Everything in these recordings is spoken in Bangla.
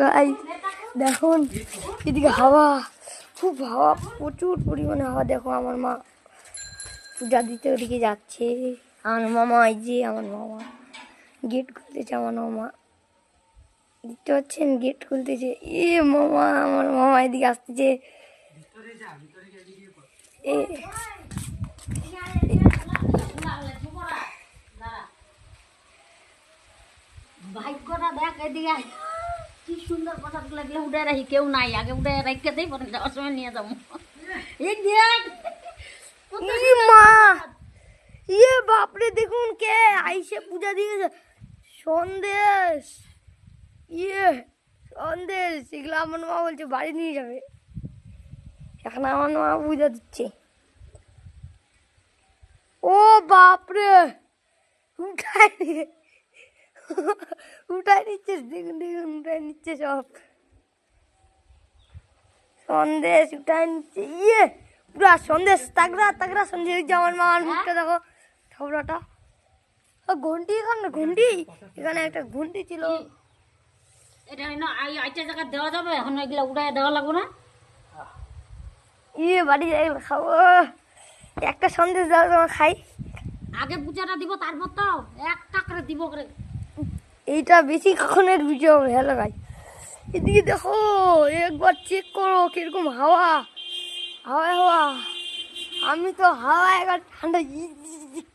গাইস দেখুন এদিকে হাওয়া, খুব হাওয়া, প্রচুর পরিমাণে হাওয়া। দেখো আমার মা পূজা দিতে ওদিকে যাচ্ছে। আমার মামা, এই যে আমার মামা গেট খুলতেছে। আমার মামা দেখতে পাচ্ছেন গেট খুলতেছে। এ মামা, আমার মামা এদিকে আসতেছে। ভাগ্যটা দেখ, এদিকে কি সুন্দর পোশাক লাগলে উঠে রাখি, কেউ নাই, আগে উঠে রাখতে দেই, পরে যাওয়ার সময় নিয়ে যাবো। এই দেখ মা, ইয়ে বাপরে, দেখুন কে আইসে পূজা দিয়েছে। সন্দেশ, ইয়ে সন্দেশ, এগুলো আমার মা বলছে বাড়ি নিয়ে যাবে। এখন আমার মা পূজা দিচ্ছে। ও বাপরে, উঠাই উঠাই নিচ্ছে, দেখুন দেখুন উঠাই নিচ্ছে সব সন্দেশ, উঠাই নিচ্ছে। ইয়ে পুরা সন্দেশ, তাগড়া তাগড়া সন্দেশ। আমার মামার মুখটা দেখো, ঠাকুরাটা। ঘন্টি, এখানে ঘন্টি, এখানে একটা ঘন্টি ছিল। এটা আইটা জায়গা দেওয়া যাবে, এখন এগুলো উঠায় দেওয়া লাগবে না। ইয়ে বাড়ি যাই খাবো, একটা সন্দেশ দাও তোমার খাই। আগে পূজাটা দিব, তারপর তো একটা করে দিব করে। এইটা বেশি কখনের ভিডিও হবে। হ্যালো ভাই, এদিকে দেখো, একবার চেক করো কিরকম হাওয়া, হাওয়া হাওয়া। আমি তো হাওয়া একবার ঠান্ডা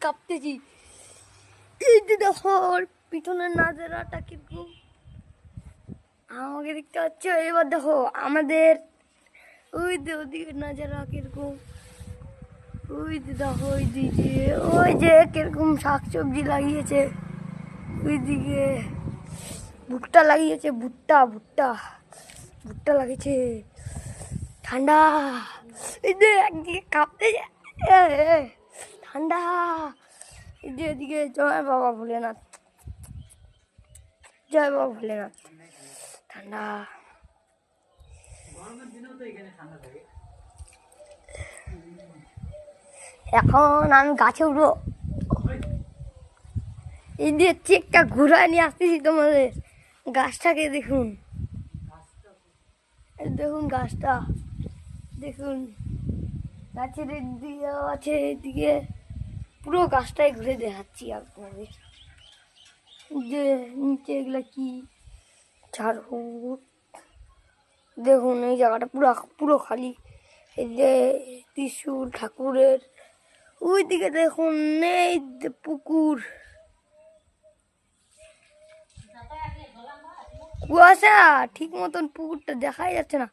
কাঁপতেছি। এই যে দেখো ওর পিছনের নাজারাটা কিরকম, আমাকে দেখতে পাচ্ছ। এবার দেখো আমাদের ওই যে ওদিকে নাজারা কিরকম, ওই যে দেখো ওই দিকে, ওই যে কিরকম শাকসবজি লাগিয়েছে, ওইদিকে ভুট্টা লাগিয়েছে, ভুট্টা ভুট্টা ভুট্টা লাগিয়েছে। ঠান্ডা, এই যে একদিকে কাঁপতে ঠান্ডা। এই যে এদিকে জয় বাবা ভোলেনাথ, জয় বাবা ভোলেনাথ। ঠান্ডা, এখন আমি গাছে উঠবো। এই যে চেকটা ঘুরায় নিয়ে আসতেছি তোমাদের। গাছটাকে দেখুন, দেখুন গাছটা দেখুন, গাছের এদিকে আছে, এদিকে পুরো গাছটাই ঘুরে দেখাচ্ছি আপনাদের। যে নিচে এগুলা কি ঝাড়ফুঁক, দেখুন এই জায়গাটা পুরো পুরো খালি। এই যে ত্রিশূল ঠাকুরের, ওই দিকে দেখুন এই পুকুর, কুয়াশা, ঠিক মতন পুকুরটা দেখাই যাচ্ছে না।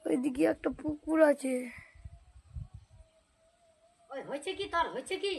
ওইদিকে একটা পুকুর আছে। হয়েছে কি, তোর হয়েছে কি?